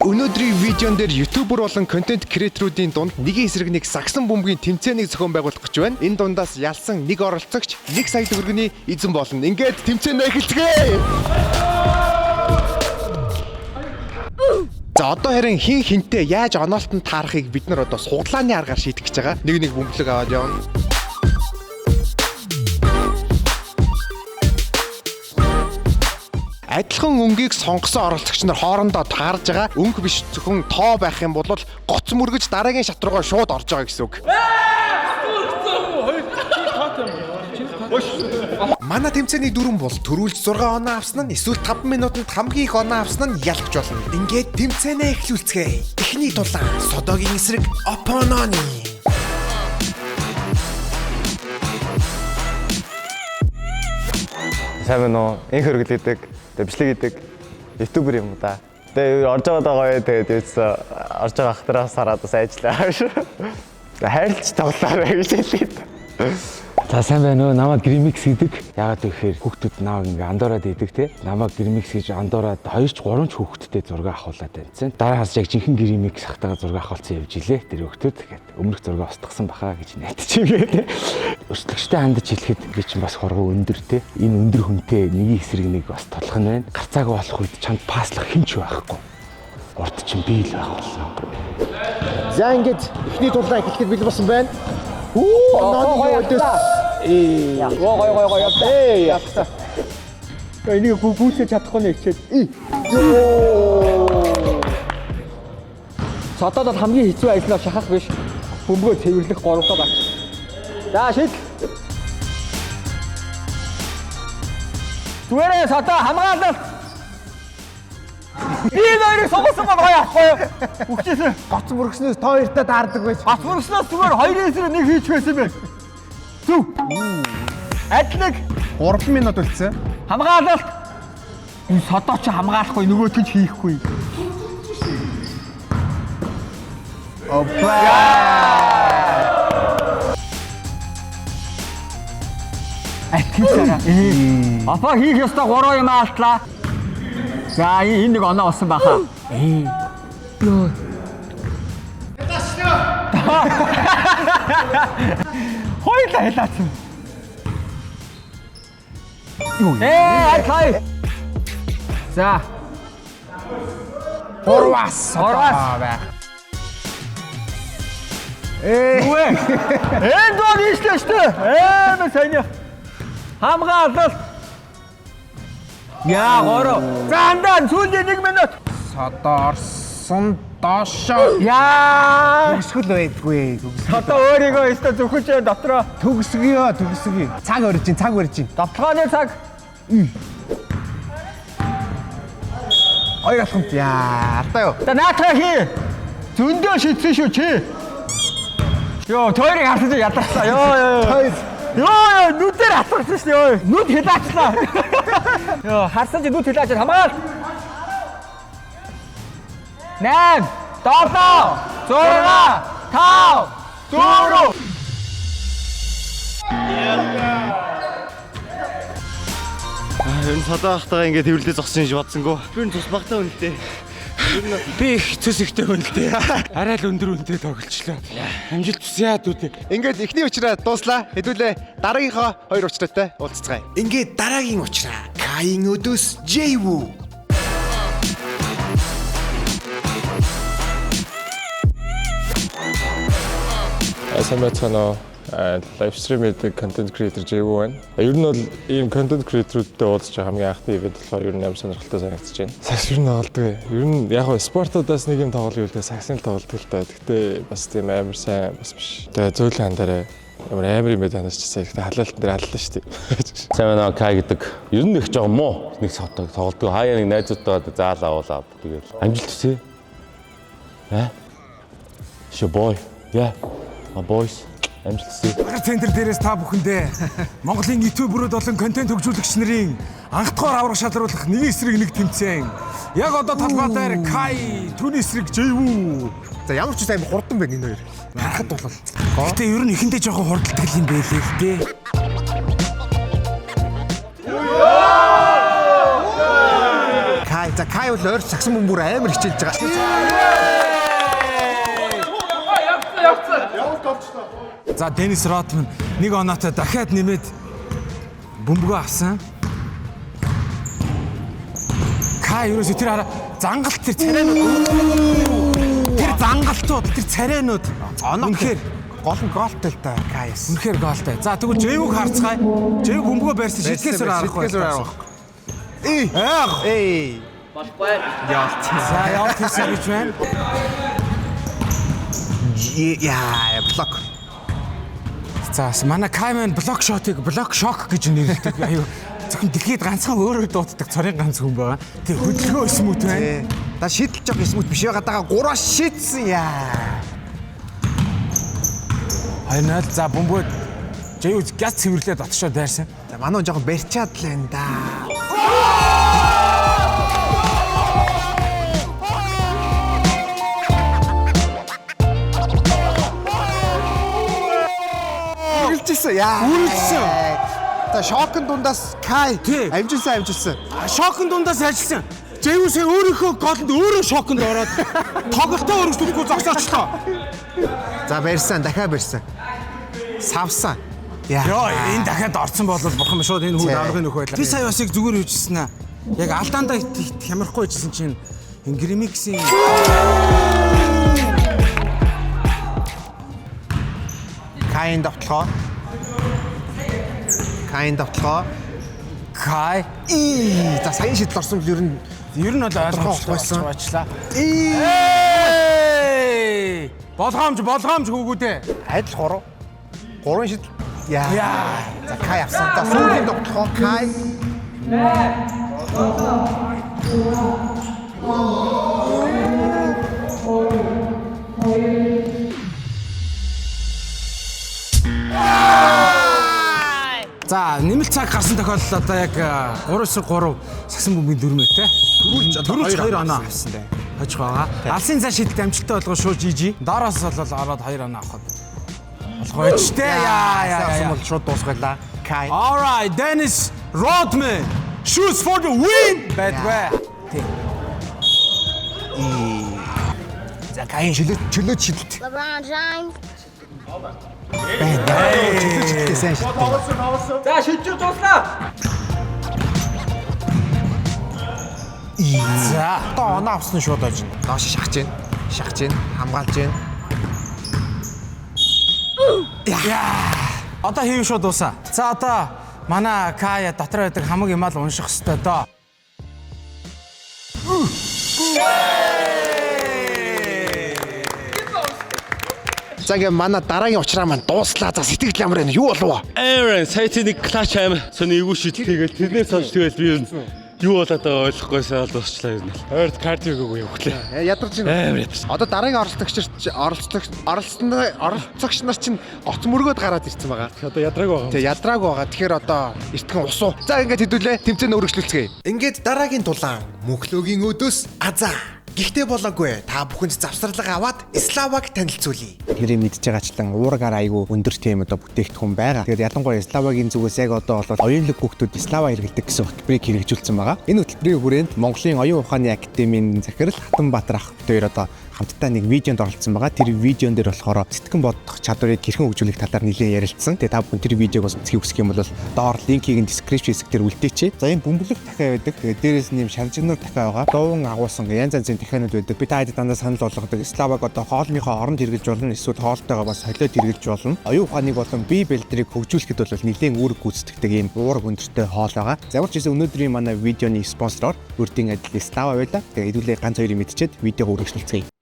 Өнөөдрийн видеон дээр ютубер болон контент креаторуудын дунд нэгэн эсрэг нэг сагсан бөмбөгийн тэмцээнийг зохион байгуулах гэж байна. Энэ дундаас ялсан нэг оролцогч 1 сая төгрөгийн эзэн болно. Ингээд тэмцээнээ эхэлцгээе. За одоо харин хин хинтээ яаж оноолтон таарахыг бид нар одоо суглааны аргаар шийдэх гэж байгаа. Нэг бөмбөлөг аваад явна. Адилхан өнгийг сонгосон оролцогч нар хоорондоо таарж байгаа. Өнгө биш зөвхөн тоо байх юм бол гоц мөргөж дараагийн шат руугаа шууд орж байгаа гэсэн үг. Манай тэмцээний дүрэн бол төрүүлж 6 оноо авсан нь эсвэл 5 минутанд хамгийн их оноо авсан нь ялгч болно. Ингээд тэмцээнээ эхлүүлцгээе. Эхний тулаан Содогийн эсрэг Опононы. Сайн байна уу? Энх хөргөлөдөг. Бичлэг хийдэг ютубер юм да. Тэгээ орж байгаа гоё тэгээд юусэн орж байгаа ахтараас хараад бас ажиллаа. Хайрлж тоглоорой гэж хэлээд. За сайн байна уу? Намайг Grimix гэдэг. Яагаад гэвэл хүүхдүүд намайг ингээ андуураад идэг те. Намайг Grimix гэж андуураад 2 ч 3 ч хүүхдтэй зураг авахуулаад байна. Дараагаас яг жинхэнэ Grimix хатагаа зураг авахулсан явж илээ. Тэр хүүхдүүд тэгээд өмнөх зураг устгасан бахаа гэж найдчихвээ те. Өрсөлдөгчтэй хандаж хэлэхэд би чинь бас хоргоо өндөр те. Энэ өндөр хүнтэй нэг эсрэг нэг бас толох нь байна. Гарцааг болох үед чамд паслах хинч байхгүй. Урд чинь би л байх болсон. За ингээд эхний тулаан эхлэхэд бэлэн болсон байна. Ононы өдөс. Гой явтаа. Энийг гүйцэж чадахгүй нэ хичээд. Содод хамгийн хэцүү ажил нь шахах биш. Бөмбөгөө цэвэрлэх 3 дахь баг. За шийд. Түгээрээ содоо хамгаалал. Би нэрийг сонгосон бол гоё ахгүй юу? Үхчихсэн. Гоц мөргснөөс тоо хоёртаа даардаг байж. Гоц мөргснөөс зүгээр 2 эсрэг 1 хийчих байсан бэ. Зүг. Адлаг 3 минут үлдсэн. Хамгаалалт. Энэ содоо ч хамгаалахгүй нөгөөт нь ч хийхгүй. Опа. Атгийсараа. Апа хийх ёстой 3 юм алтлаа. За энэ нэг оноо болсон баха. Йоо. Хойлоо хэлээсэн. Юу? Хай. За. Орвас. Бай. Нүэ. Доо нийслэштэй. Мэ сайн. Хамгаалал. Яа горо. Заандан сүүлийн 1 минут. Содоо орсон доошоо. Яа. Төгсгөл байдгүй. Содоо өөрийгөө өстө зөвхөж дотроо төгсгийо. Цаг өрж ин. Довтлооны цаг. Хоёр алхамт яа. Артаа юу. За наатаа хий. Зөндөө шийдсэн шүү чи. Йоо, тойрыг хасаж ядарсан. Йоо. Йоо, нүдээр хатсан шүү ёо. Нүд хилаачлаа. Йоо, харсан чи нүд хилаач хамгаал. 8 7 6 5 4 Энэ садаахтайгаа ингээд хэвлэлээ зогсон гэж бодсонгүй. Би энэ тус багтаа үнэлтэй. Би их цэс ихтэй үнэлтэй. Арай л өндөр үнэтэй тоглолчлоо. Амжилт хүсье дүүдээ. Ингээд эхний уучраа дууслаа. Хэдүүлээ дараагийнхаа 2 уучраатай уулзцгаая. Ингээд дараагийн уучраа Каин өдөс Джейву. Асамбацано лайв стрим хийдэг контент креатор Джейву байна. Ер нь бол ийм контент креаторуудтай уулзч хамгийн анхны ивент болохоор ер нь амар сонирхолтой санагдаж байна. Сакс ер нь тоглодог. Ер нь яг нь спортуудаас нэг юм тоглоё л дээ саксын тоглодог л да. Гэхдээ бас тийм амар сайн бас биш. Тэгээ зөөлөн хандараа амар юм байна танаас ч ихтэй халаалтан дээр аллаа шүү дээ. Сайн байна Кай гэдэг. Ер нь их жоо муу нэг сотог тоглодог. Хаяа нэг найзуудтайгаа заалаа уулаа. Тэгээд амжилт хүсье. Show boy. Yeah. My boys. Багш центр дээрээс та бүхэндээ Монголын ютуберүүд болон контент хөгжүүлэгч нарын анх дахь аврах шалруулах нэг эсрэг нэг тэмцээн. Яг одоо талбай дээр Кай, түүний эсрэг Джейву. За ямар ч сайн хурдан байна энэ хоёр. Харахад бол. Гэтэ ер нь ихэндээ жоохон хурдтай юм байлээ л дээ. Кай За Кай бол ойр сагсан бөмбөр амар хичээлж байгаа. За Денис Родман нэг оноотой дахиад нэмээд бөмбөгөө авсан. Кай ерөөсө тэр хараа зангалт тэр царайнууд. Тэр зангалтууд тэр царайнууд үнэхээр Гол нь гоолтой л да Кайс. үнэхээр гоолтой. За тэгвэл Жэвг харцгаая. Жэв бөмбөгөө барьсан шитгэсээр арахгүй. Эй. За явт хийсэн гэж байна. Яа, блок. За манай Каймен блок шотыг блок шок гэж нэрлэдэг. Аюу зөвхөн дэлхийд ганцхан өөрөө дууддаг цорын ганц хүн байгаа. Тэг хөдөлгөөн эсмүүд байна. Та шийдэлж байгаа эсмүүд биш байгаа даа 3-аас шийдсэн яа. 2-0 за бөмбөг Жэв гяц цэвэрлээд отшоо дайрсан. За манай жоохон барьчаад л байна да. Үргэлжсэн яа. Үргэлжсэн. За шокын дундаас Кай Тий. амжилсан. Шокын дундаас ажилласан. Жэвсээ өөрийнхөө голонд өөрөө шоконд ороод тоглолтоо өргөжлөхгүй зогсоочлоо. За барьсан, дахиад барьсан. Савсан. Йоо энэ дахиад орцсон бол бурхан шууд энэ хүн аврагын нөх байлаа. Би сая бас яг зүгээр үйжсэн аа. Яг алдаандаа хямрахгүй ийжсэн чинь Ингримиксийн Кайн давтлоо. Кай. За саяын шийдэл орсон бол ер нь бол ойлгомжтой байсан. байчлаа. Болгоомж хөвгүүдээ. Адил 3 шийдэл. Яа. За Кай авсан. За сүүлийн давтлоо Кай. За нэмэлт цаг гарсан тохиолдол одоо яг 3-3 сагсан бөмбөгийн дөрмөтэй. Төрүүлж 2 оноо авсан дээ. Хожих байгаа. Алсын цаа шийдэлт амжилттай болгоо шууд жижи. Доороос бол ороод 2 оноо авах. Болгоо ичтэй. Яа. Бол шууд дуусгайлаа. Кай. All right, Dennis Rodman shoots for the win. Бадвэ. За Кай чөлөөт шийдэлт. LeBron James. За шийдэж дуслаа. За Одоо оноо авсан шууд олж байна. Доош шахаж байна. Хамгаалж байна. одоо хийв шууд дуусаа. За одоо манай Кая дотор байдаг хамаг юм ал унших хэвээр доо. За ингээ манай дараагийн уучраа маань дууслаа. За сэтгэл ямар байна? Юу болов? Aaron сая нэг клач аим сони эвгүй шийдэл тэгэл тэрнээс хойш тэгэл би юу болоод байгаа ойлгохгүйсээ дуусчлаа юм. Ойрд кардиогоо явуулаа. Ядарч байна. Одоо дараагийн оролцогч нар чинь гоц мөргөөд гараад ирсэн байгаа. Одоо ядрааг байгаа. Тэгээ ядрааг байгаа. Тэгэхээр одоо эртхэн усуу. За ингээд хэдүүлээ. Тэмцээн өргөжлүүлцгээе. Ингээд дараагийн дулаан мөнхлөөгийн өдөөс азаа. Гэхдээ болоогүй. Та бүхэнд завсралга аваад Славаг танилцуулъя. Тэрийг мэдж байгаачлан уургаар айгүй өндөр тийм одоо бүтээгдэхүүн байгаа. Тэгээд ялангуяа Славагийн зүгээс яг одоо бол оюун лиг хүүхдүүд Слава хэрэглэдэг гэсэн хөтөлбөрийг хэрэгжүүлсэн байгаа. Энэ хөтөлбөрийн хүрээнд Монголын оюун ухааны академийн захирал Хатанбаатар ах хоёр одоо хамтдаа нэг видеонд оролцсон байгаа. Тэр видеон дээр болохоор сэтгэн бодох чадварыг хэрхэн хөгжүүлэх талаар нэлээд ярилцсан. Тэгээ та бүхэн тэр видеогоос үзхийг хүсэх юм бол доор линкийг нь description хэсгээр үлдээчээ. За энэ бөмбөлөг дахиад байдаг. Тэгээ дээрээс нь юм шалжиннууд дахиад байгаа. Довон агуулсан янз янзын дахианууд байдаг. Би та хэд дандаа санал болгодог. Славаг одоо хоолныхоо оронд хэрэгжилж болно. Эсвэл хоолтойгоо бас солиод хэрэгжилж болно. Оюун ухааныг болон бие бэлтрийг хөгжүүлэхэд бол нэлээд үүрэг гүйцэтгэдэг ийм уурга өндөртэй хоол байгаа. За ямар ч гэсэн өнөөдрийн манай видеоны спонсороор Үрдийн адил Слава байлаа. Тэгээ хэдүүлээ ганц хоёрыг мэдчихэд видеог үргэлжлүүлцгээе.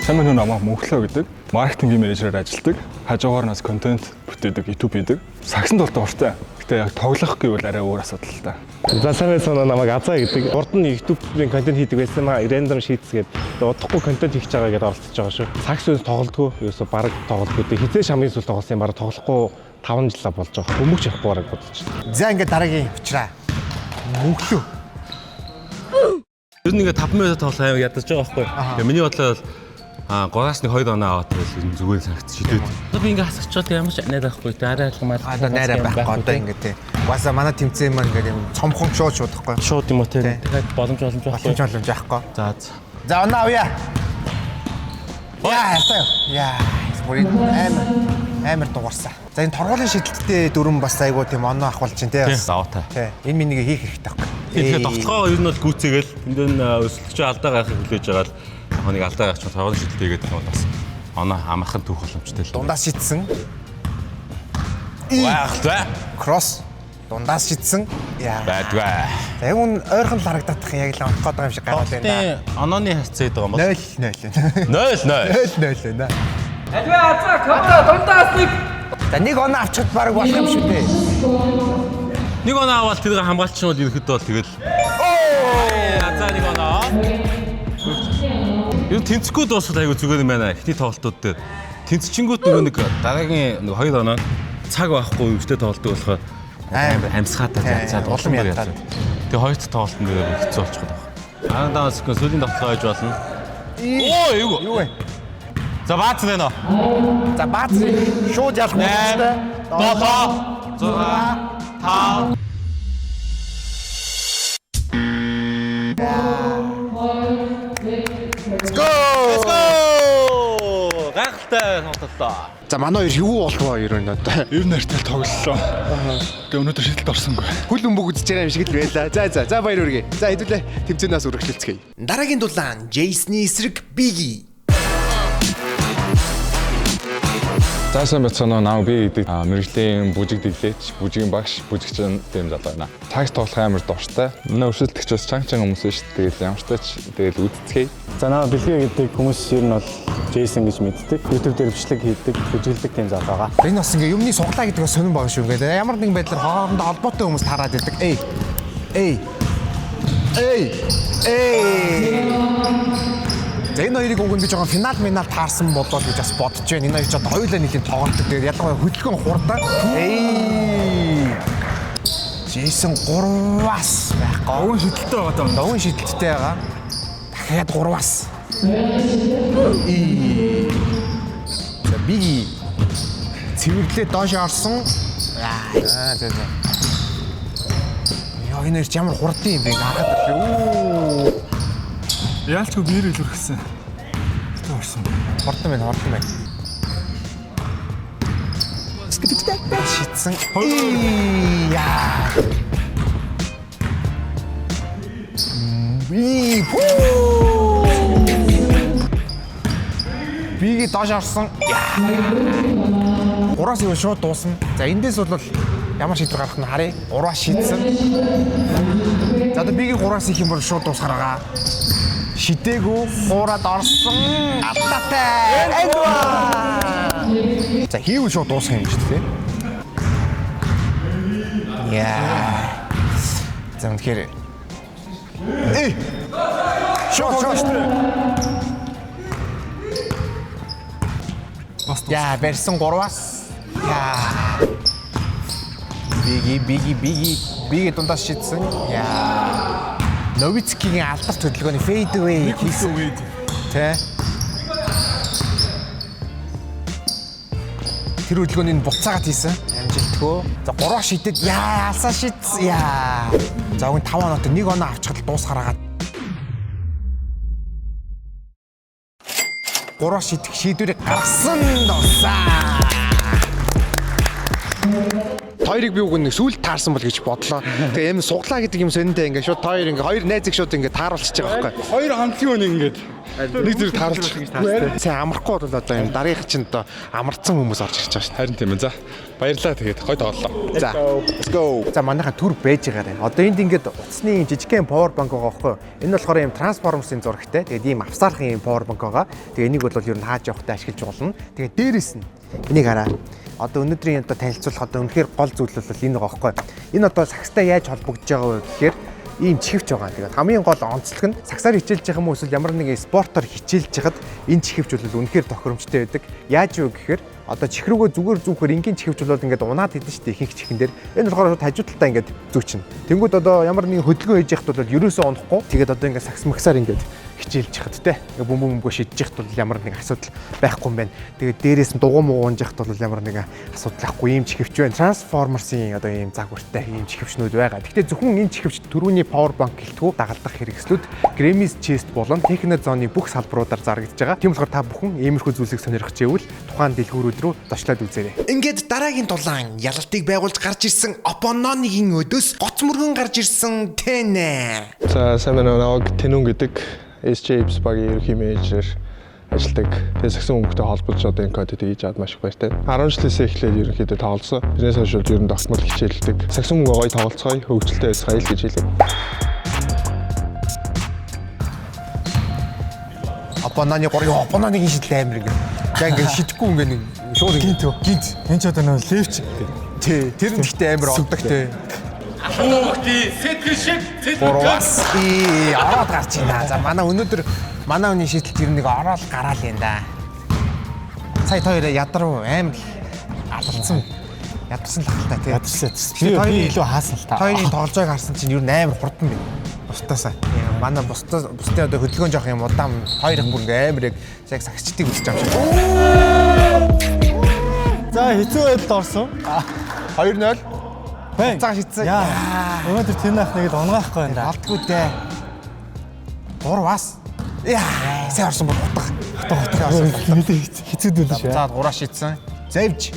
Сайн хүн намайг Мөнхлөө гэдэг маркетингийн менежерээр ажилладаг. Хажуугаар нас контент бүтээдэг, YouTube хийдэг. Сагсан дуртай уртай. Гэтэ яг тоглох гэвэл арай өөр асуудал л та. За сайн байсан намайг Азаа гэдэг. Урд нь YouTube-ийн контент хийдэг байсан маа рандом шийдсгээд удахгүй контент хийж байгаа гэдээ оролцож байгаа шүү. Сагс үс тоглодгоо. Ерөөсө баг тоглодгоо. Хизээ шамын сүл тоглосон юм баг тоглохгүй 5 жил болж байгаа. Хүмүүч явахгүй бараг бодож байна. За ингээд дараагийн уучраа. Мөнхлөө. Ер нь ингээ 5 минут тоглох аймаг ядаж байгаа байхгүй. Тэгээ миний бодлоо 3-аас нэг 2 оноо аваад тэгэл зүгээр санагц шидэв. Одоо би ингээ хасчихвал ямар ч найр байхгүй те арай алгамаар. Одоо найраа байхгүй одоо ингээд тий. Угаасаа манай тэмцээн маань ингээд юм цомхон шуудахгүй. Шууд юм уу те. Тэгээд боломж байхгүй. Байхгүй. За. За оноо авъя. Яа. Бүрийн амар дугаарсан. За энэ торгуулийн шидэлттэй дүрм бас айгуу тийм оноо ахвал чинь тий. Даваатай. Тий. Энэ минийг хийх хэрэгтэй байхгүй. Тэгэхээр тоглохоо ер нь бол гүцээгээл энэ өсөлтөж алдаа гарахыг хүлээж байгаа л нэг алдаа гарч торгуулийн шидэлт хийгээд бас оноо амархан түүх боломжтой л. Дундаас шидсэн. Ваахтай. Кросс. Дундаас шидсэн. Яа. Байдгаа. Яг үн ойрхон л харагдах яг л онох гэдэг юм шиг гараад байна да. Онооны хацаа идэг юм бол 0-0. 0-0. 0-0 нэ. Адвэ азаа кота дундаас нэг. За нэг оноо авчихад баг болох юм шүү дээ. Нэг оноо аваад тэрийг хамгаалчих нь бол ерөөхдөө бол тэгэл. Азаа нэг оноо. Юу тэнцэхгүй дуусах айгу зүгээр юм байна. Ихний тоглолтууд дээр тэнцчингүүд нөгөө нэг дараагийн нэг 2 оноо цаг байхгүй өвчтэй тоглолтог болохоор амьсгаатай цаад улам яатаад. Тэгээ хоёр дахь тоглолтын дээр хэцүү болчих гээд байна. Анаа секунд сүүлийн тоглолтоо хийж болно. Оо юу вэ? За баац нэ нөө. За баац шууд ялах боломжтой. 7 6 5 Let's go! Гахалтай тоглолтоо. За манай хоёр юу болтгоо ер нь одоо. Ер нь артай тоглолоо. Тэгээ өнөөдөр шидэлд орсонгүй. Хүл өмбөг үзэж байгаа юм шиг л байлаа. За баяр хүргэе. За хэдүүлээ тэмцээнээс үргэлжлүүлцгээе. Дараагийн дулаан Джейсны эсрэг Биги. За сайн бацгаана наа би гэдэг мэрэгжлийн бүжиг дэглээч, бүжигийн багш, бүжигчин дэм залуу байна. Тагс тоглох амар дуртай. Манай өршөлтөгч бас чанга хүмүүс шүү дээ. Тэгэл ямар ч тач тэгэл үдцгээе. За наа бэлгээ гэдэг хүмүүс ер нь бол Джейсон гэж мэддэг. YouTube дээр бичлэг хийдэг, бүжиглдэг тийм залуу байгаа. Энэ бас ингээ юмны суглаа гэдэг нь сонирн байгаа шүү. Ингээ ямар нэгэн байдлаар хоорондоо холбоотой хүмүүс тараад идэг. Эй. За энэ хоёрыг уг нь би жоохон финал таарсан болоо гэж бас бодож байна. Энэ хоёр ч одоо хоёулаа нэлийн тоглолт. Тэгээд ялангуяа хөдөлгөөн хурдан. Джейсон 3-аас байхгүй. Овон шидэлтэй байгаа даа. Овон шидэлтэй байгаа. Дахиад 3-аас. За Биги цэвэрлээ доош орсон. За. Яа энэ ч ямар хурдан юм бэ? Харахад үү. Яалчгүй биер ил өргөсөн. Тэ орсон. Хурдан байна. Шидсэн. Яа. Биги доош орсон. 3-аас юу шууд дуусна. За эндээс бол ямар шийдвэр гарах нь харъя. 3-аас шийдсэн. За одоо Биги 3-аас их юм бол шууд дуусгаар байгаа. Шидээгүй 3-аад орсон. Алдаатай. За хийвэл шууд дуусах юм шүү дээ. Яа. За үнэхээр шот. Яа, барьсан 3-аас. Яа. Биги дундаас шидсэн. Яа. Новицкигийн алдарт хөдөлгөөний fade away хийсэн. Тэ. Тэр хөдөлгөөнийг буцаагаад хийсэн. Амжилтгүй. За 3-аас шидэд яа, алсаа шидсэн. Яа. За өгн 5 оноотой 1 оноо авчихад дуусгараад 3-аас шидэх шийдвэрийг гаргасан дуусаа. Хоёрыг би үгүй нэг сүүлд таарсан бол гэж бодлоо. Тэгээ юм суглаа гэдэг юм сониндээ ингээ шууд хоёр найзыг шууд ингээ тааруулчих байгаа байхгүй. Хоёр хамтлагийн нэг ингээд нэг зэрэг тааруулчих гэж таарсан. Сайн амрахгүй бол одоо юм дараагийнх чинь одоо амарцсан хүмүүс орж ирж байгаа шүү. Харин тийм ээ. За баярлалаа тэгээд гой тоглолоо. За let's go. За манайха түр байж байгаарэ. Одоо энд ингээд утасны жижигхэн power bank байгаа байхгүй юу? Энэ болохоор юм трансформерсын зурагтай. Тэгээд ийм авсаархан юм power bank байгаа. Тэгээ энийг бол ер нь хааж явахтай ашиглаж болно. Тэгээ дээрэс нь энийг хараа. Одоо өнөөдрийн одоо танилцуулах одоо үнэхээр гол зүйл бол энэ байгаа байхгүй. Энэ одоо сакстай яаж холбогдож байгаа вэ гэхээр ийм чихвч байгаа. Тэгээд хамгийн гол онцлог нь саксаар хичээлж байгаа хүмүүс ямар нэгэн спортоор хичээлж хахад энэ чихвч бол үнэхээр тохиромжтой байдаг. Яаж вэ гэхээр одоо чих рүүгээ зүгээр энгийн чихвч бол ингээд унаад идэн штэ ихэнх чихэн дээр. Энэ болохоор хажуу талдаа ингээд зүүчин. Тэнгүүд одоо ямар нэгэн хөдөлгөөн хийж яхад бол ерөөсөө унахгүй. Тэгээд одоо ингээд сакс максаар ингээд хичээлж хахад те бөмбөгөө шидэж хахад бол ямар нэг асуудал байхгүй юм байна. Тэгээд дээрээс нь дугуй муугунж хахад бол ямар нэг асуудал байхгүй ийм чихвч байна. Трансформерсын одоо ийм загвартай ийм чихвчнүүд байгаа. Гэхдээ зөвхөн энэ чихвч түрүүний power bank гэлтгүү дагалдах хэрэгслүүд Grammys Chest болон Techno Zone-ы бүх салбаруудаар зарагдж байгаа. Тийм болохоор та бүхэн иймэрхүү зүйлсийг сонирхож байвал тухайн дэлгүүрүүд рүү зочлоод үзээрэй. Ингээд дараагийн дулаан ялалтыг байгуулж гарч ирсэн Opponoны-гийн өдөөс гоц мөргөн гарч ирсэн Тэнэ. За сайн байна уу? Тэнүн гэдэг SJ's багийн ерөнхий менежер ажилладаг. Тэгээ сагсан өнгөтэй холбож одоо энэ кодыг хийж аваад маш их баяртай. 10 жилээс эхлээд ерөнхийдөө тоглосон. Тэрнээс хойш ер нь тогтмол хичээлдэг. Сагсан өнгө гоё тоглолцгоё, хөгжилтэй байсгая л гэж хэлээ. Opponoны-гийн шийдэл амир ингээд. Яг ингээд шидэхгүй ингээд нэг шууд гинт. Энд ч одоо нөө левч. Тий, тэр нь гэхдээ амир олдог тий. Хүүхдээ сэтгэл шиг Гурвас ороод гарч ийна. За манай өнөөдөр манай хүний шийдэлт ер нь нэг ороод гараал юм да. Сая хоёроо ядаруу амир алцсан. Ядарсан л хальтаа тий. Ядарсан. Би илүү хаасан л та. Хоёрын тоглолцоог харсан чинь ер нь амир хурдан байна. Бусдаасаа. Манай бусдын одоо хөдөлгөөн жоох юм удаан хоёр их бүр ингээ амир яг сагчдыг үзэж байгаа юм шиг. За хэцүү байдалд орсон. 2-0. Цаг шийдсэн. Өнөөдөр тэр наах нэгэд унгаахгүй байна да. Алдгүй дээ. 3 бас. Яа, сайн орсон бол утга. Хэцүү дүүл шүү. За 3 шийдсэн. Завж.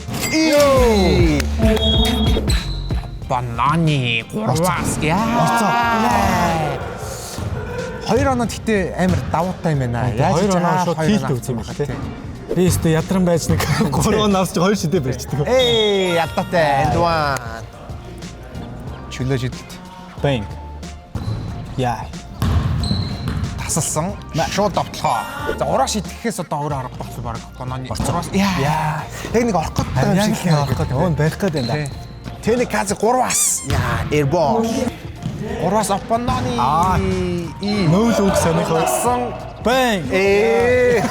Бананы 3 бас. Яа. 2 оноо гэхдээ амир давуутай юм байна. Яаж 2 оноо шууд хийлт өгсөн юм байна тий. Би өстө ядран байж нэг 3 оноо авч 2 шидэ барьчихдаг. Ядаатай. Эндван. Чөлөө шидэлт. Бэнг. Яа. Тасалсан. Шууд давтлахаа. За ураа шидэхээс одоо өөрөө харах болсон баг. Бананы 3 бас. Яа. Яг нэг орох гэдэг юм шиг орох гэдэг. Өн барих гэдэг юм да. Тэний казы 3 бас. Яа, airball. 3 бас Opponoны. Нөөл үг сонирхолсон. Бэнг. 3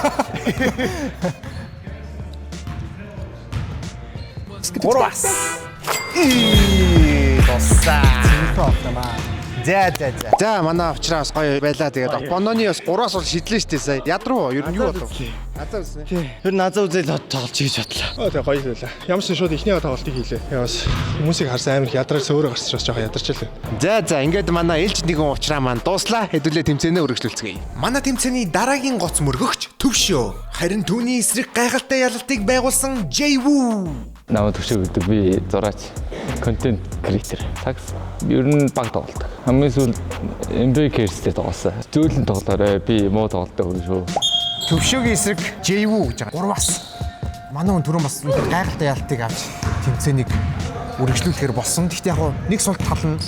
бас. Тосаа. За манай авчраас гоё байлаа. Тэгээд Opponoны бас 3-аас бол шидлээ штэ сая. Ядруу ер нь юу болов? Азаа үснэ. Тэр назаа үзэл тоглож хийж бодлоо. Тэгээ гоё байлаа. Ямар ч шууд ихний тоглолтыг хийлээ. Тэгээ бас хүмүүсийг харсан амар их ядарсан өөрөө гарч бас жоохон ядарчлаа. За ингээд манай ээлж нэгэн уучраа маань дууслаа. Хэдүүлээ тэмцээнээ үргэлжлүүлцгээе. Манай тэмцээний дараагийн гоц мөргөгч Төвшөө. Харин түүний эсрэг гайхалтай ялалтыг байгуулсан Jwoo. Намайг Төвшөө гэдэг би зураач, контент креатор. Такс ер нь баг тоглолдог. Хамгийн сүүл MBK-тэй тоглосон. Зөөлөн тоглоорой. Би муу тоглолттой хүн шүү. Төвшөөгийн эсрэг Jwoo гэж байгаа. 3 бас. Манай хүн түрүүн бас гайхалтай ялалтыг авч тэмцээнийг үргэлжлүүлэхээр болсон. Гэхдээ яг нэг сул тал нь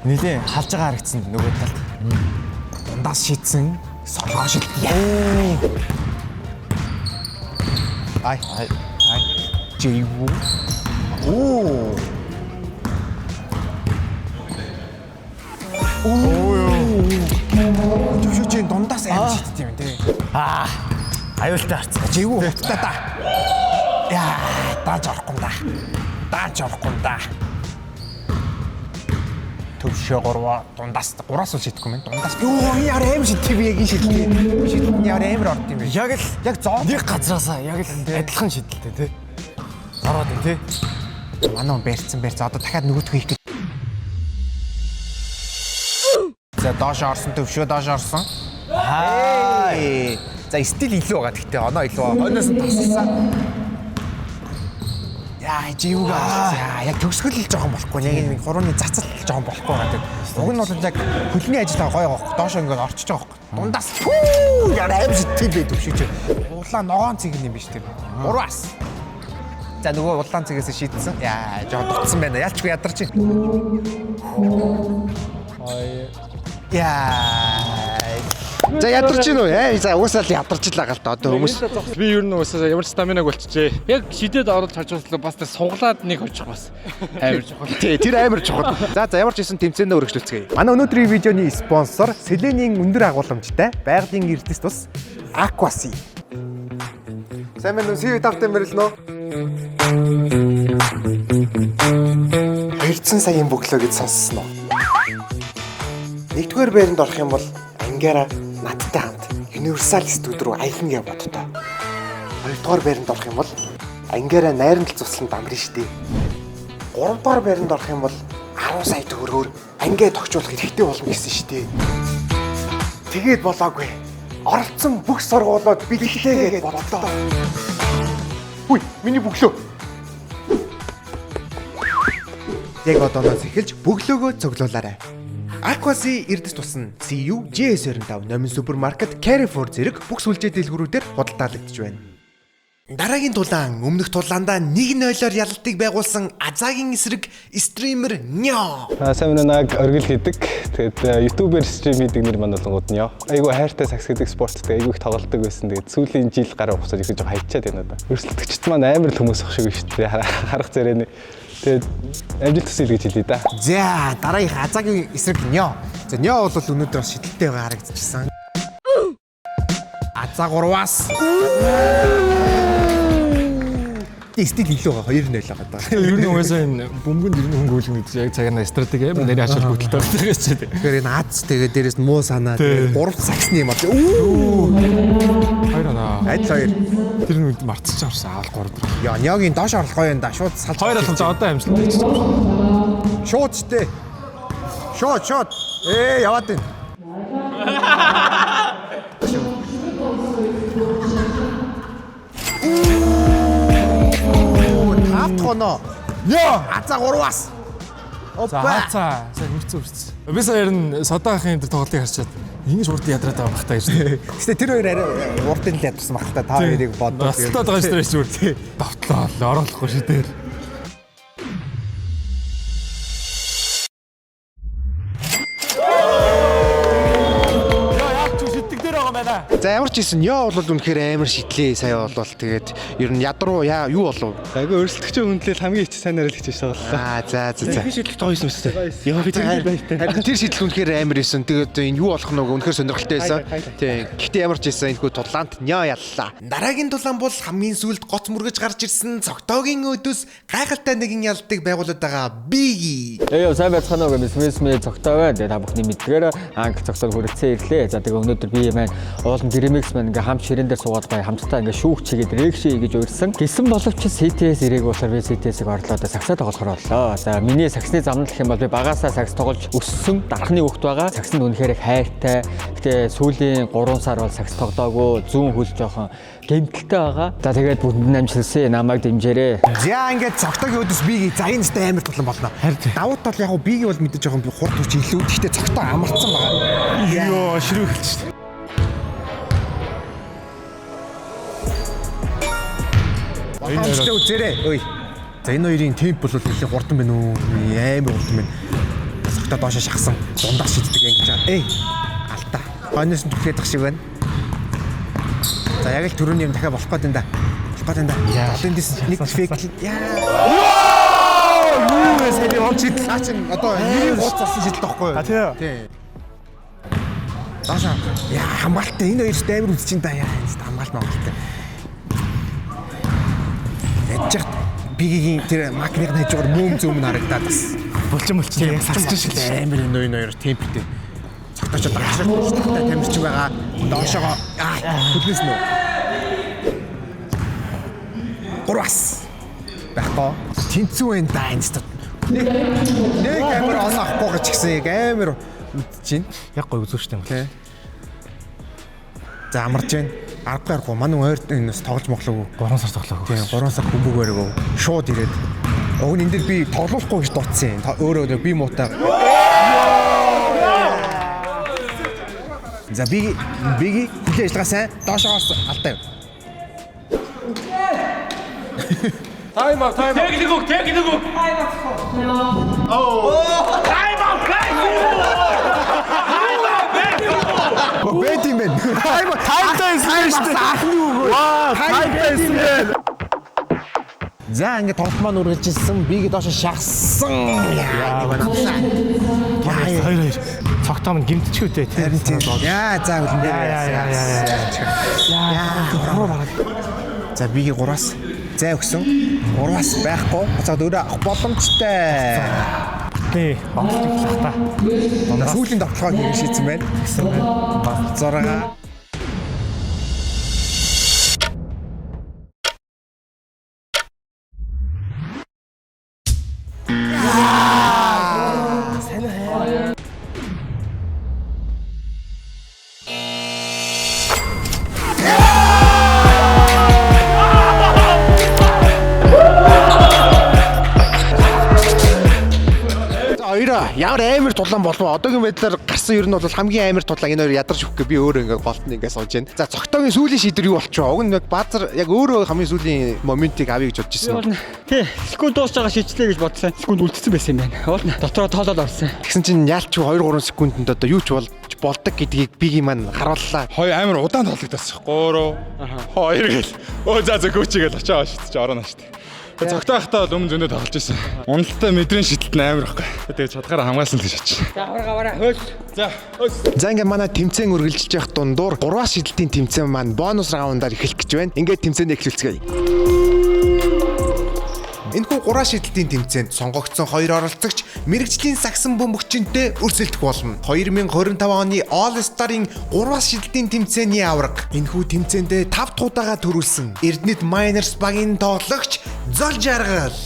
Нилээ халж байгаа харагдсан нөгөө талд. Дундаас шийдсэн солгоо шилт. Ай. Jwoo. Төвшөөгийн дундаас аим шийдтiin юм тий. Аюултай харцгаа. Jwoo та. Яа, дааж орохгүй юм да. Төвшөө 3 дундаас 3-аас л шийдэхгүй юм. Дундаас. Йоо, яар аим шийдтив яг энэ шийдэл. Шийдэл яар амир орд юм бэ. Яг зоо. Нэг газраасаа яг л адилхан шидэлтэй тий. Ороод ин тий. Манай хүн барьцсан. Одоо дахиад нөгөөдгөө хийх гэж. За доош орсон Төвшөө доош орсон. За стил илүү байгаа. Гэхдээ оноо илүү. Хойноос нь тасалсан. Яа, Jwoo-га. Яг төгсгөл л жоохон болохгүй. Яг нэг хурууны цацал жоохон болохгүй гэдэг. Уг нь бол яг хөлний ажил гоё гоох. Доош ингээд орчиж байгаа хөөх. Дундаас яа аим шидтэй бай Төвшөөч. Улаан ногоон цэг юм биш тэр. 3-аас. За нөгөө улаан цэгээс шийдсэн. Яа, жоохон дутсан байна. Яалчгүй ядарч байна. Яа. За ядарч гинөө. За уусаал ядарч л байгаа л да одоо хүмүүс. Би ер нь уусаа ямар ч стаминаг болчихжээ. Яг шидэд ороод харж байгаа бас суглаад нэг очих бас амар чухал. Тий, тэр амар чухал. За ямар ч юм тэмцээнээ өргөжлүүлцгээе. Манай өнөөдрийн видеоны спонсор Selene-ийн өндөр агуулмжтай байгалийн эрдэс тус Aquasi. Сайн байна уу? See you after мэрэл нөө. 200 саяын бөглөө гэж сонссон уу? Нэгдүгээр байранд орох юм бол ангиараа надтай хамт Universal студи руу аялна гэж боддоо. Хоёрдугаар байранд орох юм бол ангиараа найрамдал цусланд амрын штий. Гуравдугаар байранд орох юм бол 10 сая төгрөгөөр ангиа тогтчуулах хэрэгтэй болно гэсэн штий. Тэгээд болоогүй. Оролцсон бүх сургуулиуд бэлгэлээ гэж бодлоо. Хүй, миний бөглөө. Яг одооноос эхэлж бөглөөгөө цуглуулаарай. Aquasi Эрдэс тусна CU JS25 номин супермаркет Carrefour зэрэг бүх сүлжээ дэлгүүрүүдээр худалдаалагдж байна. Дараагийн тулаан өмнөх тулаандаа 1-0-оор ялалтыг байгуулсан Азагийн эсрэг стример Нё. Сайн нэг оргил хийдэг. Тэгээд ютубер стрим хийдэг нэр маань болонгууд Нё. Айгу хайртай сакс гэдэг спорттой айгу их тоглодог байсан. Тэгээд сүүлийн жил гараа ухсаад их жоо хайчаад байна да. Өрсөлдөгчд маань амар л хүмүүс ах шиг шүү дээ. Харах зэрэг. Тэгээд амжилт төсөөл гэж хэлээ да. За дараагийнх Азагийн эсрэг Нё. За Нё бол өнөөдөр бас шидэлтэй байгаа харагдчихсан. Аза 3-аас стил илүү 2-0 байгаа даа. Ер нь угаасаа энэ бөмбөнд ер нь хөнгөлгөн гэдэг яг цагаана стратеги амар нэрийн ачаал хөдөлтэй байгаа гэж чинь. Тэгэхээр энэ Аз тэгээд дээрээс нь муу санаа 3 саксны юм аа. Хоёр оноо. Адил 2. Тэр нь мартчих авсан аавал 3 дэх. Яа, Нягийн доош орлого гоё юм да. Шууд салж. Хоёр алхам за одоо амжилттай хийж байгаа. Шууд ч дээ. Шууд. Яваад байна. Тавтгоно. Яа, Аза 3-аас. Опа. За хурцсан. Би сая ер нь содоохын энэ тоглолтыг харчаад ингэж урд ядраад байгаа бахтаа гэж. Гэтэ тэр хоёр арай урдын л ядарсан баг та хоёрыг боддог. Бастаад байгаа шүү дээ зүгээр. Давтлаа ороолохгүй шүү дээ. За ямар ч ийсэн Нё бол үнэхээр амар шидлээ. Сая болвол тэгээд ер нь ядруу юу болов? Айгу өрсөлдөгчөө хүндлэл хамгийн их сайн найруулагч байсан байгаа. За. Би шийдлэх тооёсон мэт. Яа би тэр байтай. Тэр шийдэл үнэхээр амар исэн. Тэгээд энэ юу болох нь үнэхээр сонирхолтой байсан. Тийм. Гэхдээ ямар ч ийсэн энэ хүү тулаант Нё яллаа. Дараагийн тулаан бол хамгийн сүүлд гоц мөргөж гарч ирсэн цогтоогийн өдөөс гайхалтай нэгэн ялтыг байгуулад байгаа Биги. Сайн байцгаана уу гэмэс цогтоо байна. Та бүхний мэдгээр анги цогтойг хүргэцэн ирлээ. За тэгээ өнөөдөр би маань уулын Дремикс маань ингээм хамт ширээн дээр суугаад байгаа хамтдаа ингээ шүүх чигээд рекши гэж урьсан. Гэсэн боловч CTS ирээг болохоор би CTS-ийг орлоо да саксаа тоглохоор боллоо. За миний саксны зам гэх юм бол би багасаа сакс тоглож өссөн дархны хүүхэд байгаа. Саксанд үнэхээр их хайртай. Гэтэ сүүлийн 3 сар бол сакс тоглоагүй зүүн хөл жоохон гэмтэлтэй байгаа. За тэгээд бүхэнд амжилтсан намайг дэмжээрэй. За ингээд цогтоогийн өдөөс Биги за энэ сте амар тулан болно. Давуу тал яг Биги бол мэдээж жоохон хурд хүч илүү. Гэхдээ цогтоо амарцсан байгаа. Йоо ширүү хэлчихсэн. Амжилттай үзээрэй. Ой. За энэ хоёрын темп бол нэлээд хурдан байна уу? Амар хурдан байна. Цогтоо доошоо шахсан. Дундаа шиддэг ингэж аа. Алдаа. Хойноос нь түлхээд зах шиг байна. За яг л түрүүний юм дахиад болох гээд байна да. Болох гээд байна да. Олон дэс нэг фейк. Яа. Юу вэ? Сэний онцгой цаачин одоо нэг гол цасан шидэлт байхгүй юу? Тийм. Доошоо. Яа хамгаалтай энэ хоёрт амар үзчихин да. Яа хамгаалт маагаалтай. Ядчих Бигийн тэр макныг хайжгаар мөөм зөөм нь харагдаад бас булчин яг сасч шиг амар энэ хоёр темптэй. Цогтооч дагшаа тамирч байгаа. Доошоо хөдлөс нөө. 3-аас байхгүй. Тэнцүү байна да энэ. Нэг амар оноохгүй гэж гисэн яг амар үдчихин. Яг гоё үзүүштэй юм байна. За амарч байна. Аргагүй манай ойрт энэс тоглож моглоогүй. 3 сар тоглоагүй. Тийм 3 сар бөмбөг бариагүй. Шууд ирээд. Уг нь энэ дээр би тоглохгүй гэж дутсан. Өөрөө би муутай. За Биги хүлээж ажиллагаа сайн. Доошоос алтай. Тайм аут. Техник үг. Тайм аут. Бэтим бэн. Таймтай шүү дээ. Ваа, таймтай шүү. За ингэ тоглолт маань үргэлжилсэн. Биги доошо шахсан. Яа, нэг байна. Хоёр. Цогтоо минь гимтчихүү дээ. Яа, за үлэн дээр. Яа. За Биги 3-аас. зай өгсөн. 3-аас байхгүй. За дөрөв авах боломжтой. Тий. Сүүлийн тоглохоо хийх шийдсэн байна. Гэсэн байна. 6. Ямар амар тулаан болов одоогийн байдлаар гарсан ер нь бол хамгийн амар тулаан энэ хоёр ядарч өгөх гэ би өөрөө ингээд голт нь ингээд сууж байна. За цогтоогийн сүүлийн шийдвэр юу болчихоо? Уг нь яг баазар яг өөрөө хамгийн сүүлийн моментыг авъя гэж бодож ирсэн. Тий, секунд дуусч байгаа шийдлээ гэж бодсон. Секунд үлдсэн байсан юм байна. Уул дотроо тоолоод орсон. Тэгсэн чинь яалч 2-3 секундэд одоо юу ч болдог гэдгийг бигийн маань харууллаа. Хоёр амар удаан тоглогдсон. 3 2 гэл. За гүчигээл очоо шидэж ороно штэ. Цогтойхтаа бол өмнө зөндөө тоглож байсан. Уналтаа мэдрэн шидэлт нь амар байхгүй. Тэгээд чадгаараа хамгаалсан л гэж бодчих. За аваараа хөөс. За ингээд манай тэмцээн үргэлжилж явах дундуур 3 шидэлтийн тэмцээн маань бонус раундаар эхэлэх гэж байна. Ингээд тэмцээний эхлүүлцгээе. Энэхүү 3 шидэлтийн тэмцээнд сонгогдсон 2 оролцогч мэрэгжлийн сагсан бөмбөгчөнтэй өрсөлдөх болно. 2025 оны All Star-ын 3 шидэлтийн тэмцээний авраг. Энэхүү тэмцээндээ 5 дахь удаага төрүүлсэн Эрдэнэт Miners багийн тоглогч Зол Жаргал.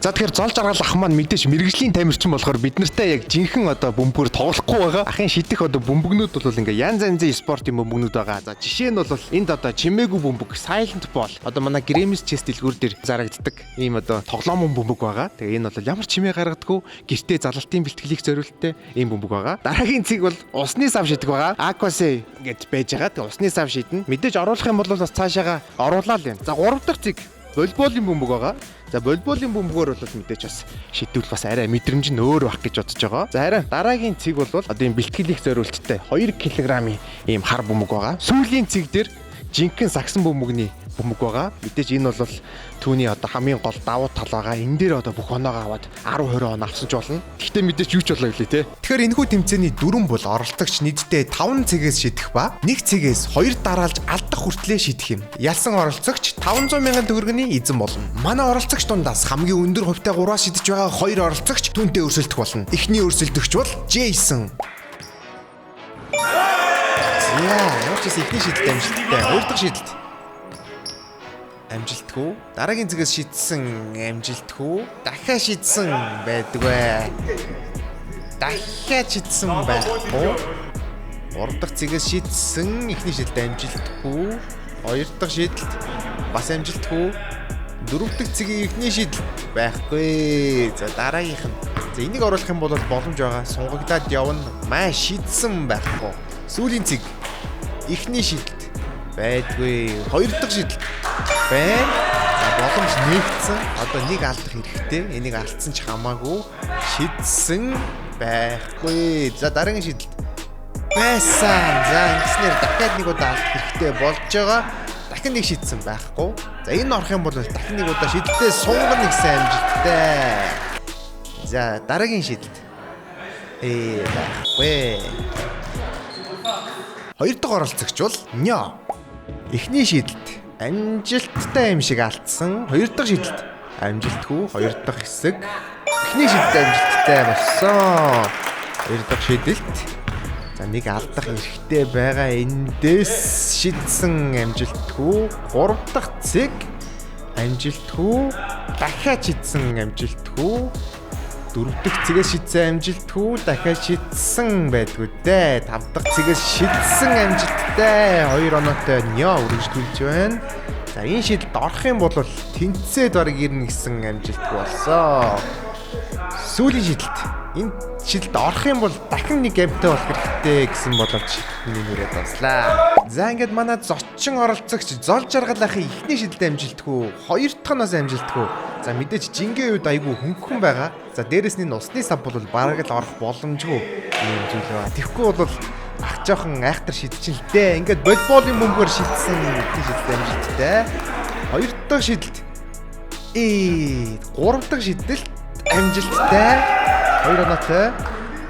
За тэгэхээр Зол Жаргал ах маань мэдээж мэрэгжлийн тамирчин болохоор бид нартай яг жинхэнэ одоо бөмбөгөөр тоглохгүй байгаа. Ахын шидэх одоо бөмбөгнүүд бол ингээ янз янзын спортын бөмбөгнүүд байгаа. За жишээ нь бол энд одоо чимээгүй бөмбөг Silent Ball. Одоо манай Грэмис чест дэлгүүр дээр зарагддаг ийм одоо тоглоомон бөмбөг байгаа. Тэгээ энэ бол ямар чимээ гаргадаггүй гэртээ залалтын бэлтгэлийг зориулттай ийм бөмбөг байгаа. Дараагийн цэг бол усны сав шидэх байгаа. Aquase гэж байж байгаа. Тэгээ усны сав шиднэ. Мэдээж оруулах юм бол бас цаашаага оруулаа л юм. За 3 дахь цэг волейболын бөмбөг байгаа. За волейболын бөмбөгөөр бол мэдээж бас шидвэл бас арай мэдрэмж нь өөр байх гэж бодож байгаа. За харин дараагийн цэг бол одоо ийм бэлтгэлийг зориулттай 2 кг-ийн ийм хар бөмбөг байгаа. Сүүлийн цэг дээр жинхэнэ сагсан бөмбөгний бөмбөг байгаа. Мэдээж энэ бол түүний одоо хамгийн гол давуу тал байгаа. Энэ дээр одоо бүх оноогоо аваад 10-20 он авсан ч болно. Гэхдээ мэдээж юу ч болоо гэлээ те. Тэгэхээр энэхүү тэмцээний дүрэн бол оролцогч нийтдээ 5 цэгээс шидэх ба 1 цэгээс 2 дараалж алдах хүртлээр шидэх юм. Ялсан оролцогч 500 мянган төгрөгийн эзэн болно. Манай оролцогч дундаас хамгийн өндөр хувьтай 3 шидэж байгаа 2 оролцогч түүнтэй өрсөлдөх болно. Эхний өрсөлдөгч бол Джейсон. Ямар ч ихний шидэлт амжилттай. 2 дахь шидэлт амжилтгүй. Дараагийн цэгээс шидсэн амжилтгүй. Дахиад шидсэн байдгүй. Дахиад шидсэн байхгүй. 3 дахь цэгээс шидсэн эхний шидэлт амжилтгүй. 2 дахь шидэлт бас амжилтгүй. 4 дахь цэгийн эхний шидэлт байхгүй. За дараагийнх нь. За энийг оруулах юм бол боломж байгаа. Сунгагдаад явна. Маа шидсэн байхгүй. Сүүлийн цэг эхний шидэлт байдгүй. 2 дахь шидэлт байна. За боломж нэгдсэн. Одоо нэг алдах хэрэгтэй. Энийг алдсан ч хамаагүй. Шидсэн байхгүй. За дараагийн шидэлт байсан. За ингэснээр дахиад нэг удаа алдах хэрэгтэй болж байгаа. Дахин нэг шидсэн байхгүй. За энэ орох юм бол дахин нэг удаа шидэлтээ сунгана гэсэн амжилттай. За дараагийн шидэлт байхгүй. 2 дахь оролцогч бол Нё. Эхний шидэлт амжилттай юм шиг алдсан. 2 дахь шидэлт амжилтгүй. 2 дахь хэсэг эхний шидэлт амжилттай болсон. 2 дахь шидэлт за нэг алдах хэрэгтэй байгаа. Эндээс шидсэн амжилтгүй. 3 дахь цэг амжилтгүй. Дахиад шидсэн амжилтгүй. 4 дахь цэгээс шидсэн амжилтгүй. Дахиад шидсэн байдгүй дээ. 5 дахь цэгээс шидсэн амжилттай. 2 оноотой Нё үргэлжлүүлж байна. За энэ шидэлд орох юм бол тэнцээд бараг ирнэ гэсэн амжилтгүй болсон. Сүүлийн шидэлт. Энэ шидэлд орох юм бол дахин нэг амттай болох хэрэгтэй гэсэн боловч миний нүрээд баслаа. За ингээд манай зочин оролцогч Зол Жаргал ахын эхний шидэлд амжилтгүй. 2 дахь нас амжилтгүй. За мэдээж жингийн үед айгүй хөнгөн байгаа. За дээрэс нь усны сав бол бараг л орох боломжгүй юм зүйл байна. Тэгэхгүй бол ах жоохон айхтар шидчихэн л дээ. Ингээд волейболын бөмбөгөөр шидсэн эхний шидэлд амжилттай. 2 дахь шидэлт 3 дахь шидэлт амжилттай. 2 оноотой.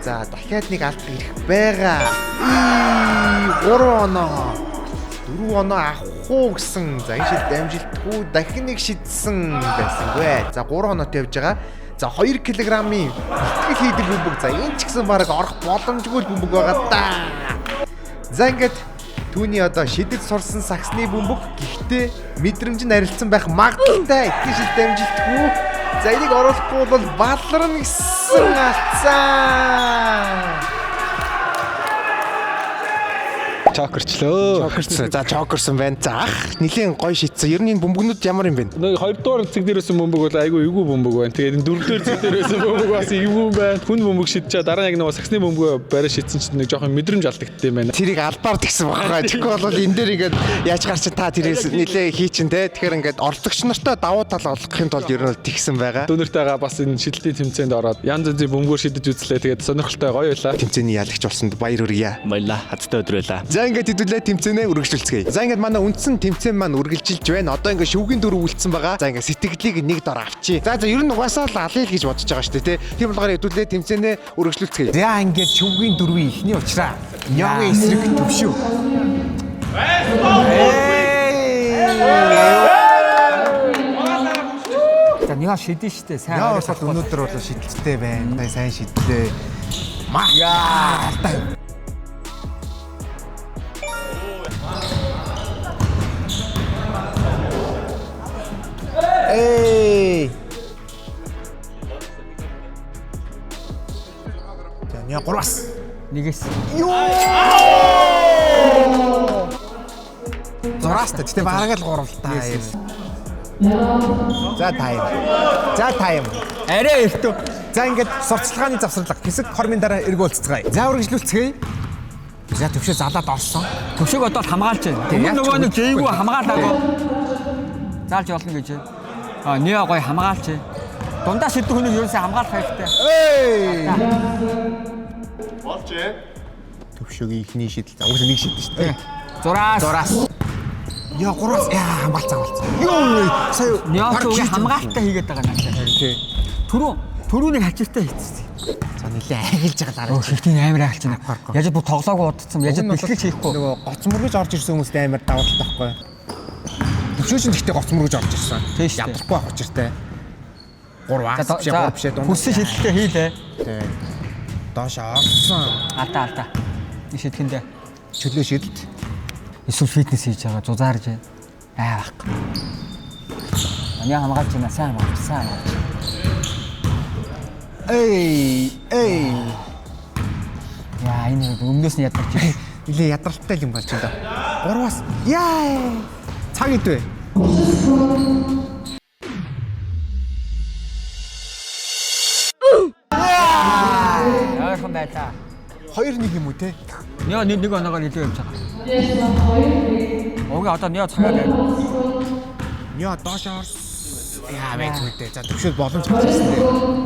За дахиад нэг алт ирэх байгаа. 3 оноо. 4 оноо авах уу гэсэн. За энэ шил дамжилтгүй дахин нэг шидсэн байсангүй. За 3 оноотой явж байгаа. За 2 кг-ийн бэлтгэл хийдэг бөмбөг. За энэ ч гэсэн баг орох боломжгүй бөмбөг байгаа да. За ингээд түүний одоо шидэд сурсан саксны бөмбөг гэхдээ мэдрэмж нь арилцсан байх магадaltaй. Итгэж шил дамжилтгүй. За энийг оруулахгүй бол баларна гэсэн алцаа. Чокерчлөө. Чокерсон. За чокерсон байна. За ах нилийн гоё шийдсэн. Ер нь энэ бөмбөгнүүд ямар юм бэ? Нэг 2 дугаар цэг дээрээс бөмбөг бол айгүй эвгүй бөмбөг байна. Тэгээд энэ 4 дугаар цэг дээрээс бөмбөг бас эвгүй байна. Хүн бөмбөг шидчихээ дараа яг нэг саксны бөмбөг барай шидсэн чинь нэг жоохон мэдрэмж алдагдсан юм байна. Тэрийг албаар тэгсэн байгаа. Тэгэхгүй бол энэ дээр ингээд яаж гарч та тэрээс нилээ хийчин те. Тэгэхээр ингээд оролцогч нартай давуу тал олгохын тулд ер нь тэгсэн байгаа. Дүүнэртэйгээ бас энэ шидэлтийн тэмцээнд ороод янз янзын бөмбөөр шидэж үзлээ. Тэгээд сонирхолтой гоё байлаа. Тэмцээний ялагч болсонд баяр хүргье. Баярлаа. Хацтай өдөр байлаа. За ингээд хэдүүлээ тэмцээнээ үргэлжлүүлцгээе. За ингээд манай үндсэн тэмцээн маань үргэлжилж байна. Одоо ингээд шүүгийн дөрөв үлдсэн байгаа. За ингээд сэтгэлийг нэг дор авчи. За ер нь угаасаа л алъя л гэж бодож байгаа шүү дээ, тий. Тийм болохоор хэдүүлээ тэмцээнээ үргэлжлүүлцгээе. За ингээд шүүгийн дөрвийн ихний уучраа. Ягийн эсрэг төвшөө. За яа шидэн штэ сайн. Яа бас өнөөдөр бол шидэлтэй байна. Тай сайн шидлээ. Маа. Яа. Эй. За яа гурвас. Нэгээс. Зурааста тэгтээ бараг л гурвалтай. За тайм. За тайм. Арай эртөө. За ингээд сурталчилгааны завсарлага хэсэг хормын дараа эргүүлцгээе. За үргэлжлүүлцгээе. За төвшөө залаад орсон. Төвшөөг одоо хамгаалж байна. Өмнө нөгөө нэг жэйгүү хамгаалаагүй. Заалж болно гэж. Нээ гоё хамгаалч. Дундаа шидэх хүнийг ерөөсөө хамгаалах хэрэгтэй. Эй! Болжээ. Төвшөөгийн ихний шидэл. За уус нэг шидэл шүү дээ. Зураас. Яа гураас яа хамгаалцаа. Йоо сая Няогийн хамгаалтаа хийгээд байгаа надад. харин тий. Төрүүнийг хачиртай хийчихсэн. За нэлээ ахилж байгаа дараа. Хитийн амар ахилж байна. Яаж бүр тоглоагүй удацсан. Яаж бэлтгэж хийхгүй. Нөгөө гоц мөргөж орж ирсэн хүмүүст амар давуу талтай байхгүй. Төвшөө чинь гэхдээ гоц мөргөж орж ирсэн. Ядрахгүй байх учиртай. 3 биш дунд. Хүссэн шидэлтэй хийлээ. Тий. Доош орсон. Алдаа. Нэг шидэхэндээ. Чөлөө шидэлт. Эсвэл фитнес хийж байгаа зузаарж байна. Байхгүй. Ани хамгаалж байна сайн хамгаалж. Эй. Яа энэ өмнөөс нь ядарч байна. Нилээ ядралтай юм болж байна. 3-аас яа. Цаг идвэ. Яахан байлаа. 2-1 юм уу те? Яа нэг оноогоор илүү явж байгаа. Ууга одоо яа цагаад байна. Яа доош орс. Яа байцгүй дээ. За төвшөл боломж гарсан дээ.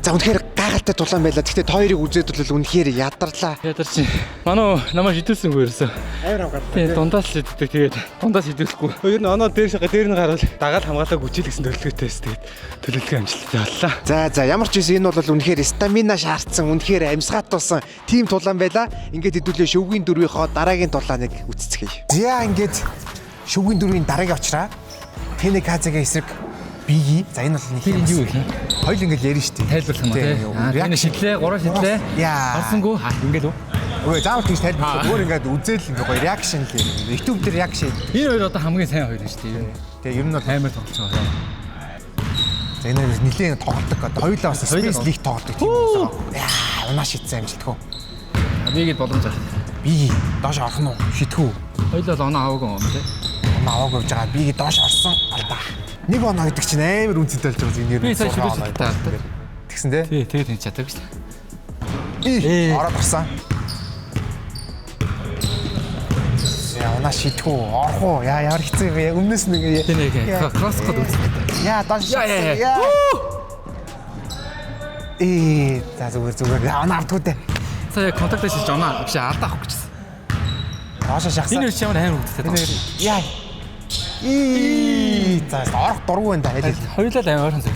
За үнэхээр гайхалтай тулаан байлаа. Гэхдээ хоёрыг үзээд бол үнэхээр ядарлаа. Ядарч. Манай намайг шидүүлсэнгүй ерөөсөө. Амар хамгаалтай. Тийм дундаас л шиддэг. Тэгээд дундаас шидүүлэхгүй. Ер нь оноо дээр нь гарвал дагаад хамгаалаа гүчилгсэн төлөвлөгөөтэйс тэгээд төлөвлөгөө амжилттай боллоо. За ямар ч байсан энэ бол үнэхээр стамина шаардсан, үнэхээр амьсгаатуулсан тим тулаан байлаа. Ингээд хэдүүлээ шөвгийн дөрвийнхоо дараагийн тулааныг үцэцгээе. За ингээд шөвгийн дөрвийн дараагийн очраа Тэнэ Казагийн эсрэг биги. За энэ бол нэг юм юу вэ? Хоёул ингээд ярина шүү дээ. Тайлбарлах юм тий. Реакшн шидлээ, 3 шидлээ. Харсангүй. Ингээд үү? Өө заавал тийш тайлбарлах. Өөр ингээд үзэл ингээд гоё реакшн л юм. YouTube дээр реакшн. Энэ хоёр одоо хамгийн сайн хоёр шүү дээ. Тэгээ ер нь бол амар тоглож байгаа. За энэ хоёр нэлээд тоглодог. Одоо хоёулаа бас Space League тоглодог тийм үү? Яа, унаа шидсэн амжилтгүй. Бигэд боломж аа. Би доош орох нь уу? Шитгэв. Хоёулаа оноо аваагүй юм тий. Оноо аваагүй явж байгаа. Би доош орсон. Алдаа. Нэг оноо гэдэг чинь амар үнцэнтэй болж байгаа зинээр. Би сая шидэж таа. Тэгсэн дээ. Тий, тэгээд энэ чаддаг шүү дээ. Ороод орсон. Яа, унаа шитгэв. Орох уу? Яа, ямар хэцүү юм бэ? Өмнөөс нэг кросс код үзсэн. яа, доош. Яа. За зүгээр. Унаа авдгүй дээ. Сая контакт хийж оноо биш алдаа авах гэжсэн. Доошоо шахсан. Энэ үс ямар хайр хөвгтэй. Яа. За орох дургүй байна да. Хоёулаа амар ойрхон зөв.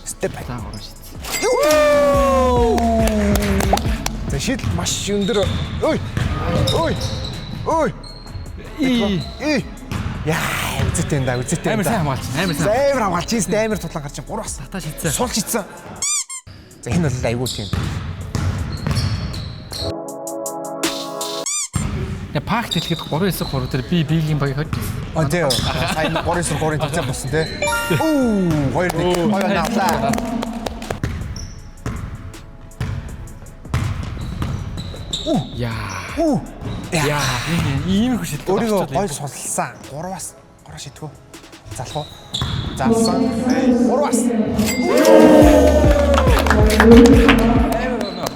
Степ бай. За ороо шít. За шийдэл маш өндөр. Ой. Ой. Ой. Яа, үзэтэй энэ да, үзэтэй. Амар сайн хамгаалж. Амар сайн. Амар хамгаалж ийстэй амар тулан гарч 3 бас. Татаа шийдсэн. Сул шийдсэн. За энэ бол айгүй тийм. Я пакт хэлэхэд 3-9-3 дээр би биегийн баг хож. Зөө. Сайн 3-3-ын төвцөө болсон те. Оо, 2-1. Хоёр навлаа. Яа. Яа. Ийм хөшөлт. Өөрийгөө гой сулсан. 3-аас 3 шийдгүү. Залах уу? Залсан. 3-аас.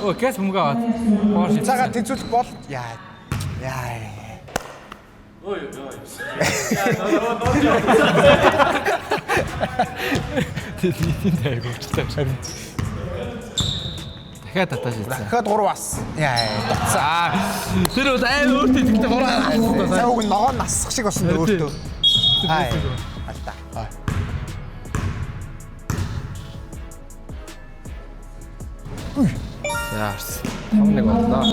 Оо, гэс мөнгө аваад. Боор шít. Цагаан тэнцвүүлэх бол яа. Яа. Тийм дайг болчихлаа. Дахиад татаа шийдсэн. Дахиад 3-аас. Яа, дуцсан. Тэр бол амар өөртөө тэгтээ бороо. За уг ногоон насах шиг болсон дээ өөртөө. Хай. Алта. Яарс. 5-1 боллоо.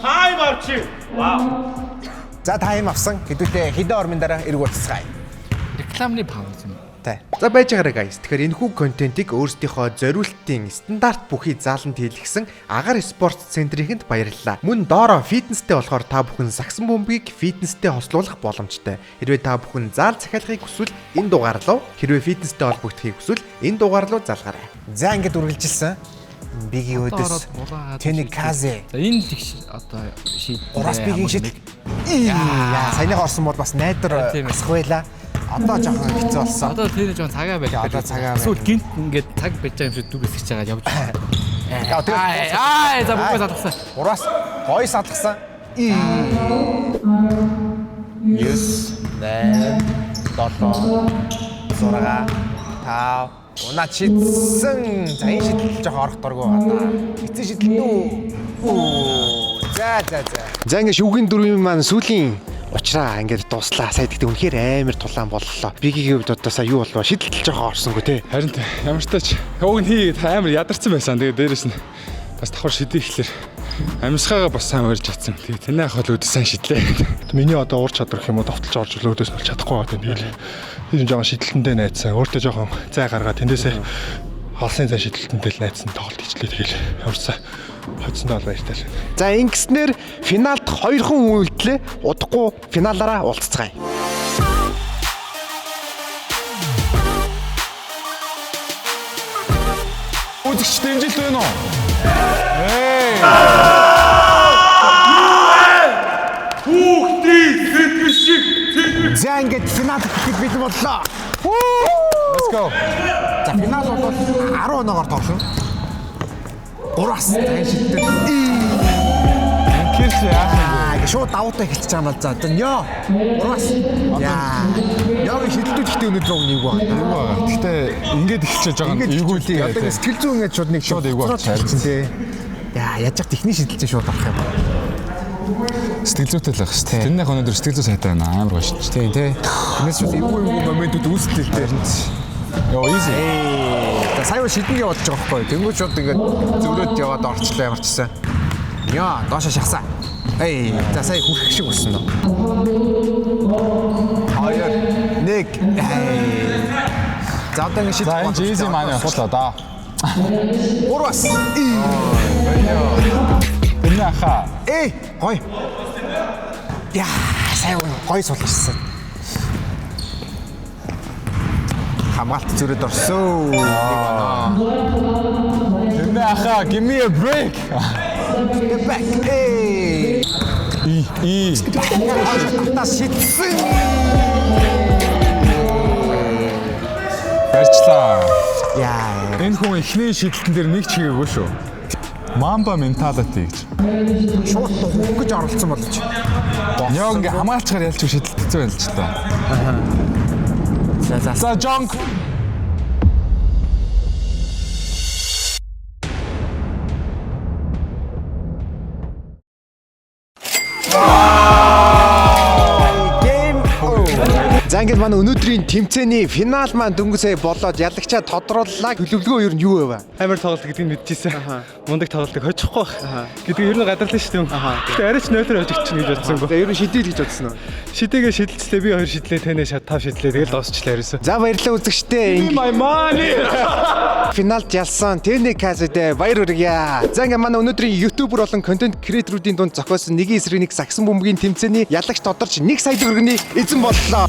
Тайм авчих. Вау. За тайм авсан. Хэдүүлээ хэдэн ормын дараа эрг уулзцгаая. Рекламны пауз юм. За байж байгаарай guys. Тэгэхээр энэхүү контентийг өөрсдийнхөө зориултын стандарт бүхий зааланд хийлгсэн Агаар спорт центрийнхэнд баярлалаа. Мөн доороо фитнестэй болохоор та бүхэн сагсан бөмбөгийг фитнестэй хослуулах боломжтой. Хэрвээ та бүхэн заал захиалгахыг хүсвэл энэ дугаар руу, хэрвээ фитнестэй холбогдохыг хүсвэл энэ дугаар руу залгаарай. За ингээд үргэлжилсэн. Бигийн өдөс Тэник Казе. За энэ тэгш одоо шийдээ. 3-аас бигийн шийд. Яа, саяны орсон бол бас найдар асах байла. Одоо жоохон хэцүү болсон. Одоо тэр жоохон цагаа байх. Одоо цагаа. Эсвэл гинт ингээд цаг байж байгаа юм шиг дүгээс хийж байгаа явж байгаа. За бүгд садгасан. 3-аас гоё садгасан. 9 8 7 6 5 Унаа чидсэн. За энэ шийдэл жоохон орох дургүй байна. Эцэг шийдэл нүү. За ингэ шүүгийн дөрвийн маань сүүлийн учраа ингээд дуслаа. Сая гэдэг үнэхээр амар тулаан боллоо. Бигийн хувьд одоо сая юу болов? Шийдэл жоохон орсонгүй те. Харин ямар ч тач уг нь хий амар ядарсан байсан. Тэгээд дээрэс нь бас давхар шидээх ихлээр амьсгаагаа бас сайн урьж чадсан. Тэгээд тэнэ ах бол өөдөө сайн шидлээ. Миний одоо ур чадвар гэх юм уу давталж орж өөдөөс нь чадахгүй байгаа. Тэгэл энэ жоохон шидэлтэндээ найцсан. Өөртөө жоохон зай гаргаад тэндээсээ холсын цай шидэлтэндээ л найцсан тоглолт хийчлээ. Тэгэл яварсаа хоцсондоо бол баяртай л. За ингэснээр финалд 2 хүн үйлдлээ. Удахгүй финалаараа уулзцгаая. Үзэгч дэмжилт байна уу? За ингээд финал гэхэд бид боллоо. Let's go. За финал бол 10 оноогоор тоглоно. 3-аас тань шиддэг. Инкерч яах Ингээ шууд давуутай эхэлж байгаа юм бол за одоо нё. 3-аас. Яа. Нёгийн шидэлтүүд ихтэй өнөдөр нэг байна. юм байгаа. Гэхдээ ингээд эхэлчихэж байгаа юм. Эйгүү тий. Одоо ингээ сэтгэл зүйн ингээд шууд нэг Шууд эйгүү харьцсан тий. Яа, яаж ч техник шидэлж шууд авах юм. сэтгэл зүйтэй л байх шүү дээ. Тэрнийх өнөөдөр сэтгэл зүй сайтай байна. Амар гоё шүү дээ. Тий. Энэс шууд эйгүү моментууд үүсдэг тий. Йоо easy. За сая шидэнгээ бодож байгаа байхгүй. Тэнгүүд шууд ингээд зөвлөд яваад орчлоо ямарчсан. Яа, доошо шахсан. За сая хүрэх шиг болсон доо. 2 1 За одоо ингэ шийдэх. За энэ easy маань асуулаа да. 3-аас. Тэрний аха. Гой. Яа, сая гой сулжсан. Хамгаалт зүрээд орсон. Тэрний аха, give me a break. Step back. Та шидсэн. Барьчлаа. Яа. Энэ хүн эхний шийдэлтэн дээр нэг ч хийгээгүй шүү. Mamba mentality гэж. Шууд хөх гэж оролцсон боловч. Яа ингээ хамгаалчаар ялч шийдэлт хэцүү байлж та. За Жонг. За ингээд манай өнөөдрийн тэмцээний финал маань дөнгөсөө болоод ялагчаа тодрууллаа. Төлөвлөгөө ер нь юу вэ? Амар тоглолт гэдгийг мэдчихсэн. Мундаг тоглолтыг хожихгүй байх гэдгийг ер нь гадарлаа шүү дээ. Гэтэ арайч 0-оор хожигдчихна гэж бодсонгүй. За ер нь шидээл гэж бодсон уу? Шидэгээ шидэлцлээ би 2 шидлээ танай шат 5 шидлээ тэгэл дуусчлаа ерөөсөө. За баярлалаа үзэгчдээ. My money. Финалд ялсан Тэний Казэдэ баяр хүргье. За ингээд манай өнөөдрийн ютубер болон контент креаторуудын дунд зохиосон нэгэн эсрэг нэг сагсан бөмбөгийн тэмцээний ялагч тодорч 1 сая төгрөгийн эзэн боллоо.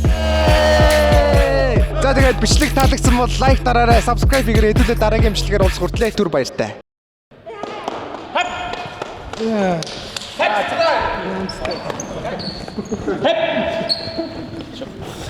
За тэгээд бичлэг таалагдсан бол лайк дараарай, subscribe хийгээрэй. Хэдүүлээ дараагийн бичлэгээр уулзах хүртлээр түр баяртай.